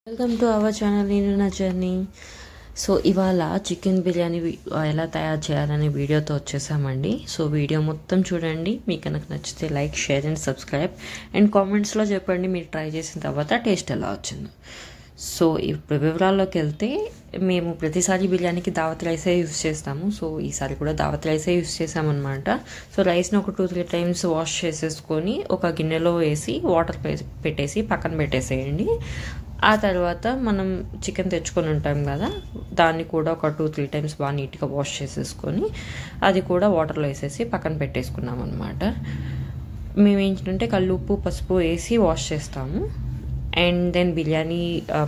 Welcome to our channel నేను నా journey. So ఇవాళ చికెన్ బిర్యానీ ఎలా తయారు చేయాలనే వీడియోతో వచ్చేసామండి. సో వీడియో మొత్తం చూడండి. మీకు కనుక నచ్చితే like, share and subscribe and కామెంట్స్లో చెప్పండి మీరు ట్రై చేసిన తర్వాత టేస్ట్ ఎలా వచ్చిందో. సో ఇప్పుడు వివరాల్లోకి వెళ్తే, మేము ప్రతిసారి బిర్యానీకి దావత్ రైసే యూస్ చేస్తాము. సో ఈసారి కూడా దావత్ రైసే యూస్ చేసామన్నమాట. సో రైస్ని ఒక 2-3 టైమ్స్ వాష్ చేసేసుకొని ఒక గిన్నెలో వేసి వాటర్ పెట్టేసి పక్కన పెట్టేసేయండి. ఆ తర్వాత మనం చికెన్ తెచ్చుకొని ఉంటాం కదా, దాన్ని కూడా ఒక 2-3 టైమ్స్ బాగా నీట్గా వాష్ చేసేసుకొని అది కూడా వాటర్లో వేసేసి పక్కన పెట్టేసుకున్నాం అనమాట. మేము ఏంటంటే కల్లుప్పు, పసుపు వేసి వాష్ చేస్తాము. అండ్ దెన్ బిర్యానీ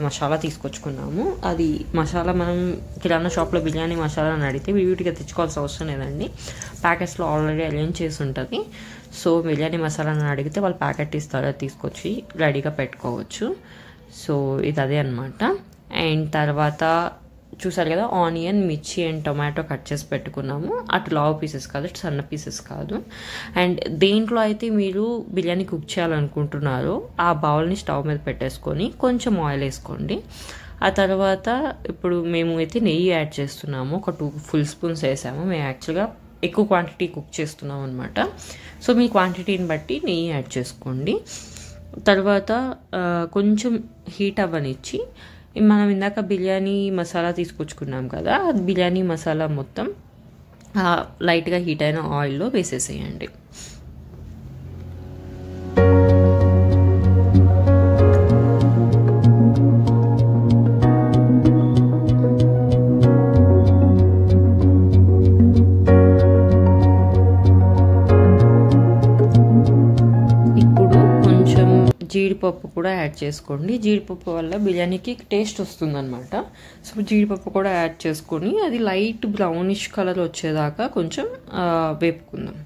మసాలా తీసుకొచ్చుకున్నాము. అది మసాలా మనం కిరాణా షాప్లో బిర్యానీ మసాలా అని అడిగితే విడివిడిగా తెచ్చుకోవాల్సిన అవసరం లేదండి. ప్యాకెట్స్లో ఆల్రెడీ అరేంజ్ చేసి ఉంటుంది. సో బిర్యానీ మసాలా అని అడిగితే వాళ్ళు ప్యాకెట్ ఇస్తారు, అది తీసుకొచ్చి రెడీగా పెట్టుకోవచ్చు. సో ఇది అదే అనమాట. అండ్ తర్వాత చూసారు కదా, ఆనియన్, మిర్చి అండ్ టొమాటో కట్ చేసి పెట్టుకున్నాము. అటు లావు పీసెస్ కాదు, సన్న పీసెస్ కాదు. అండ్ దేంట్లో అయితే మీరు బిర్యానీ కుక్ చేయాలనుకుంటున్నారో ఆ బౌల్ని స్టవ్ మీద పెట్టేసుకొని కొంచెం ఆయిల్ వేసుకోండి. ఆ తర్వాత ఇప్పుడు మేము అయితే నెయ్యి యాడ్ చేస్తున్నాము. ఒక 2 ఫుల్ స్పూన్స్ వేసాము. మేము యాక్చువల్గా ఎక్కువ క్వాంటిటీ కుక్ చేస్తున్నాం అనమాట. సో మీ క్వాంటిటీని బట్టి నెయ్యి యాడ్ చేసుకోండి. తర్వాత కొంచెం హీట్ అవ్వనిచ్చి, మనం ఇందాక బిర్యానీ మసాలా తీసుకొచ్చుకున్నాం కదా, బిర్యానీ మసాలా మొత్తం లైట్గా హీట్ అయిన ఆయిల్లో వేసేసేయండి. జీడిపప్పు కూడా యాడ్ చేసుకోండి. జీడిపప్పు వల్ల బిర్యానీకి టేస్ట్ వస్తుందన్నమాట. సో జీడిపప్పు కూడా యాడ్ చేసుకొని అది లైట్ బ్రౌనిష్ కలర్ వచ్చేదాకా కొంచెం వేపుకుందాం.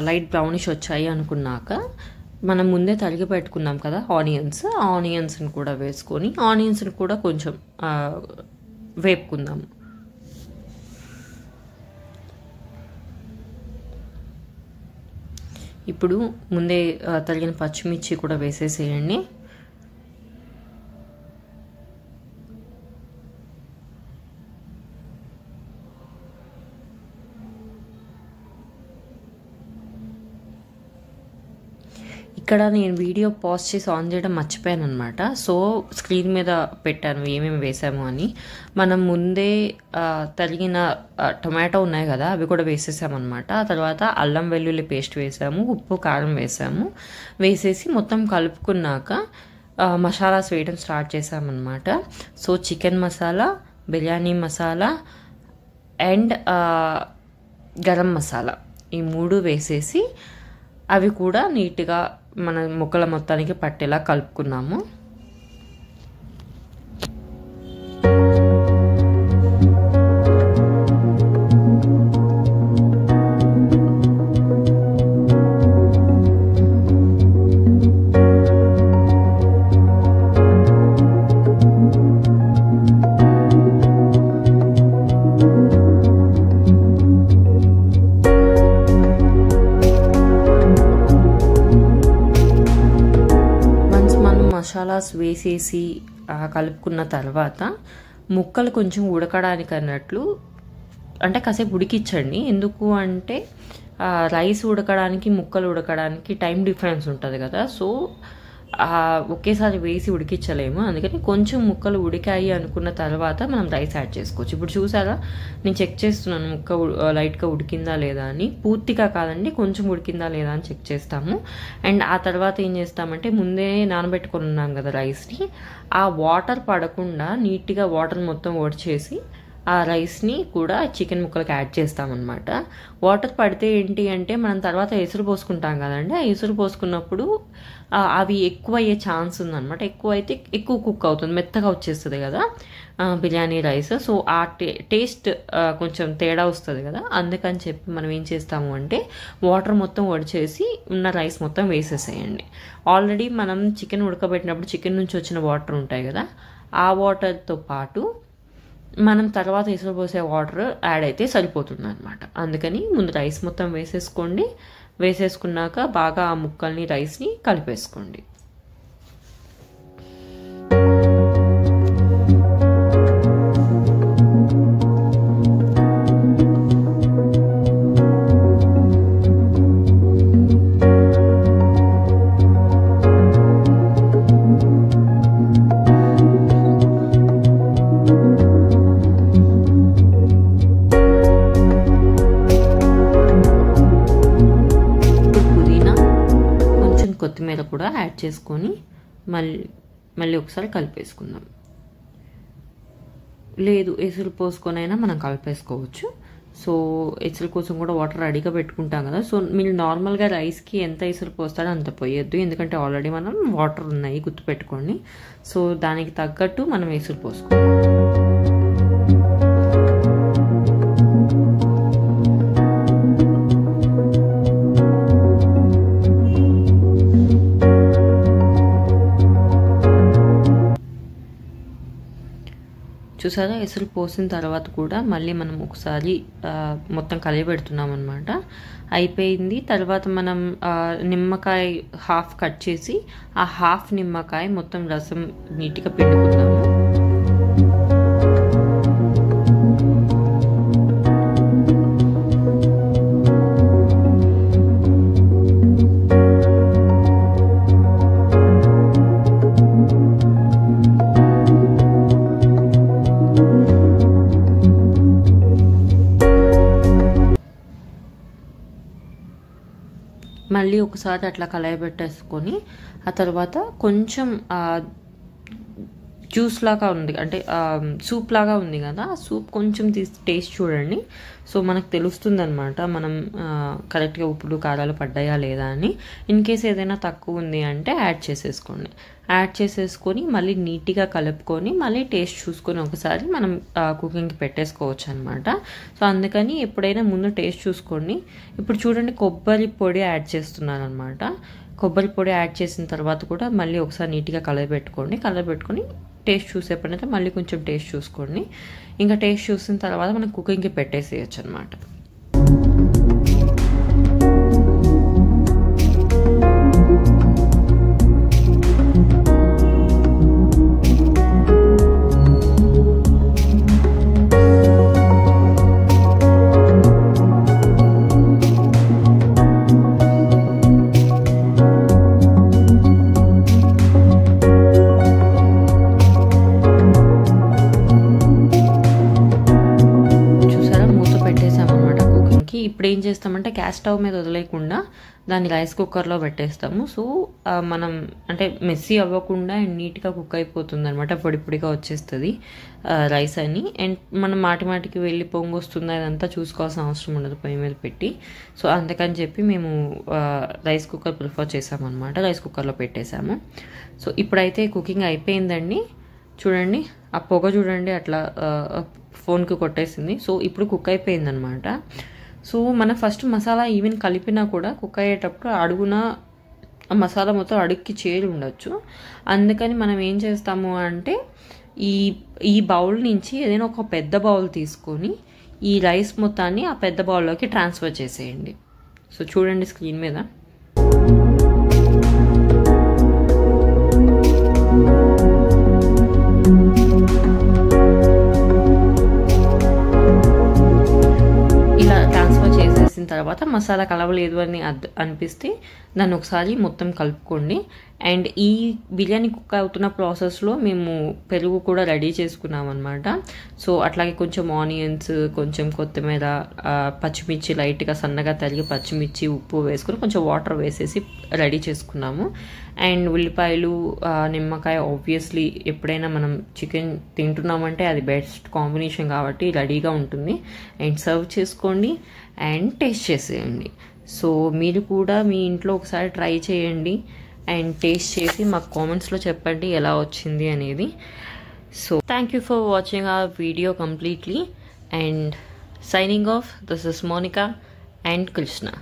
లైట్ బ్రౌనిష్ వచ్చాయి అనుకున్నాక మనం ముందే తరిగి పెట్టుకున్నాం కదా ఆనియన్స్ని కూడా వేసుకొని ఆనియన్స్ని కూడా కొంచెం వేపుకుందాము. ఇప్పుడు ముందే తరిగిన పచ్చిమిర్చి కూడా వేసేసేయండి. ఇక్కడ నేను వీడియో పాజ్ చేసి ఆన్ చేయడం మర్చిపోయాను అనమాట. సో స్క్రీన్ మీద పెట్టాను ఏమేమి వేసాము అని. మనం ముందే తరిగిన టొమాటో ఉన్నాయి కదా, అవి కూడా వేసేసామన్నమాట. ఆ తర్వాత అల్లం వెల్లుల్లి పేస్ట్ వేసాము, ఉప్పు కారం వేసాము. వేసేసి మొత్తం కలుపుకున్నాక మసాలాస్ వేయడం స్టార్ట్ చేసామన్నమాట. So chicken masala, biryani masala and garam masala, ఈ 3 వేసేసి అవి కూడా నీట్గా మన ముక్కల మొత్తానికి పట్టేలా కలుపుకున్నాము. మసాలాస్ వేసేసి కలుపుకున్న తర్వాత ముక్కలు కొంచెం ఉడకడానికి అన్నట్లు, అంటే కాసేపు ఉడికించండి. ఎందుకు అంటే రైస్ ఉడకడానికి ముక్కలు ఉడకడానికి టైం డిఫరెన్స్ ఉంటుంది కదా. సో ఒకేసారి వేసి ఉడికించలేము. అందుకని కొంచెం ముక్కలు ఉడికాయి అనుకున్న తర్వాత మనం రైస్ యాడ్ చేసుకోవచ్చు. ఇప్పుడు చూసారా, నేను చెక్ చేస్తున్నాను ముక్క లైట్గా ఉడికిందా లేదా అని. పూర్తిగా కాదండి, కొంచెం ఉడికిందా లేదా అని చెక్ చేస్తాము. అండ్ ఆ తర్వాత ఏం చేస్తామంటే, ముందే నానబెట్టుకొని ఉన్నాం కదా రైస్ని, ఆ వాటర్ పడకుండా నీట్గా వాటర్ మొత్తం వడిచేసి ఆ రైస్ని కూడా చికెన్ ముక్కలకి యాడ్ చేస్తామన్నమాట. వాటర్ పడితే ఏంటి అంటే మనం తర్వాత ఎసురు పోసుకుంటాం కదండి, ఆ ఎసురు పోసుకున్నప్పుడు అవి ఎక్కువ అయ్యే ఛాన్స్ ఉందన్నమాట. ఎక్కువ అయితే ఎక్కువ కుక్ అవుతుంది, మెత్తగా వచ్చేస్తుంది కదా బిర్యానీ రైస్. సో ఆ టేస్ట్ కొంచెం తేడా వస్తుంది కదా, అందుకని చెప్పి మనం ఏం చేస్తాము అంటే వాటర్ మొత్తం వడిచేసి ఉన్న రైస్ మొత్తం వేసేసేయండి. ఆల్రెడీ మనం చికెన్ ఉడకబెట్టినప్పుడు చికెన్ నుంచి వచ్చిన వాటర్ ఉంటాయి కదా, ఆ వాటర్తో పాటు మనం తర్వాత ఎసురు పోసే వాటర్ యాడ్ అయితే సరిపోతుంది అనమాట. అందుకని ముందు రైస్ మొత్తం వేసేసుకోండి. వేసేసుకున్నాక బాగా ఆ ముక్కల్ని రైస్ని కలిపేసుకోండి. కొత్తిమీర కూడా యాడ్ చేసుకొని మళ్ళీ ఒకసారి కలిపేసుకుందాం. లేదు ఎసురు పోసుకొని అయినా మనం కలిపేసుకోవచ్చు. సో ఎసురు కోసం కూడా వాటర్ రెడీగా పెట్టుకుంటాం కదా. సో మీరు నార్మల్గా రైస్కి ఎంత ఎసురు పోస్తారో అంత పోయొద్దు, ఎందుకంటే ఆల్రెడీ మనం వాటర్ ఉన్నాయి గుర్తుపెట్టుకోండి. సో దానికి తగ్గట్టు మనం ఎసురు పోసుకోవాలి. చూసారా, ఎసురు పోసిన తర్వాత కూడా మళ్ళీ మనం ఒకసారి మొత్తం కలిపెడుతున్నాం అనమాట. అయిపోయింది. తర్వాత మనం నిమ్మకాయ హాఫ్ కట్ చేసి ఆ హాఫ్ నిమ్మకాయ మొత్తం రసం నీట్గా పిండుకుందాము. మళ్ళీ ఒకసారి అట్లా కళాయి పెట్టేసుకొని ఆ తర్వాత కొంచెం జ్యూస్ లాగా ఉంది అంటే సూప్ లాగా ఉంది కదా, ఆ సూప్ కొంచెం టేస్ట్ చూడండి. సో మనకు తెలుస్తుంది అనమాట మనం కరెక్ట్గా ఉప్పులు కారాలు పడ్డాయా లేదా అని. ఇన్ కేస్ ఏదైనా తక్కువ ఉంది అంటే యాడ్ చేసేసుకోండి. యాడ్ చేసేసుకొని మళ్ళీ నీట్గా కలుపుకొని మళ్ళీ టేస్ట్ చూసుకొని ఒకసారి మనం కుకింగ్కి పెట్టేసుకోవచ్చు అనమాట. సో అందుకని ఎప్పుడైనా ముందు టేస్ట్ చూసుకోండి. ఇప్పుడు చూడండి కొబ్బరి పొడి యాడ్ చేస్తున్నాను అనమాట. కొబ్బరి పొడి యాడ్ చేసిన తర్వాత కూడా మళ్ళీ ఒకసారి నీట్గా కలబెట్టుకొని టేస్ట్ చూసేప్పుడైతే మళ్ళీ కొంచెం టేస్ట్ చూసుకోండి. ఇంకా టేస్ట్ చూసిన తర్వాత మనం కుకింగ్కి పెట్టేసేయచ్చు అనమాట. ఇప్పుడు ఏం చేస్తామంటే గ్యాస్ స్టవ్ మీద వదిలేయకుండా దాన్ని రైస్ కుక్కర్లో పెట్టేస్తాము. సో మనం అంటే మెస్సీ అవ్వకుండా అండ్ నీట్గా కుక్ అయిపోతుంది అనమాట, పొడి పొడిగా వచ్చేస్తుంది రైస్ అని. అండ్ మనం మాటికి వెళ్ళి పొంగు వస్తుంది అదంతా చూసుకోవాల్సిన అవసరం ఉండదు పొయ్యి మీద పెట్టి. సో అందుకని చెప్పి మేము రైస్ కుక్కర్ ప్రిఫర్ చేసామన్నమాట, రైస్ కుక్కర్లో పెట్టేశాము. సో ఇప్పుడైతే కుకింగ్ అయిపోయిందండి. చూడండి ఆ పొగ చూడండి అట్లా ఫోన్కి కొట్టేసింది. సో ఇప్పుడు కుక్ అయిపోయిందనమాట. సో మనం ఫస్ట్ మసాలా ఈవెన్ కలిపినా కూడా కుక్ అయ్యేటప్పుడు అడుగున మసాలా మొత్తం అడుగుకి చేరి ఉండొచ్చు. అందుకని మనం ఏం చేస్తాము అంటే ఈ బౌల్ నుంచి ఏదైనా ఒక పెద్ద బౌల్ తీసుకొని ఈ రైస్ మొత్తాన్ని ఆ పెద్ద బౌల్లోకి ట్రాన్స్ఫర్ చేసేయండి. సో చూడండి స్క్రీన్ మీద తర్వాత మసాలా కలవలేదు అని అనిపిస్తే దాన్ని ఒకసారి మొత్తం కలుపుకోండి. అండ్ ఈ బిర్యానీ కుక్ అవుతున్న ప్రాసెస్లో మేము పెరుగు కూడా రెడీ చేసుకున్నాం అనమాట. సో అట్లాగే కొంచెం ఆనియన్స్, కొంచెం కొత్తిమీర, పచ్చిమిర్చి లైట్గా సన్నగా తరిగి పచ్చిమిర్చి, ఉప్పు వేసుకుని కొంచెం వాటర్ వేసేసి రెడీ చేసుకున్నాము. అండ్ ఉల్లిపాయలు, నిమ్మకాయ ఆబ్వియస్లీ ఎప్పుడైనా మనం చికెన్ తింటున్నామంటే అది బెస్ట్ కాంబినేషన్ కాబట్టి రెడీగా ఉంటుంది. అండ్ సర్వ్ చేసుకోండి అండ్ టేస్ట్ చేసేయండి. సో మీరు కూడా మీ ఇంట్లో ఒకసారి ట్రై చేయండి అండ్ టేస్ట్ చేసి మాకు కామెంట్స్లో చెప్పండి ఎలా వచ్చింది అనేది. So thank you for watching our video completely and signing off. This is Monica and Krishna.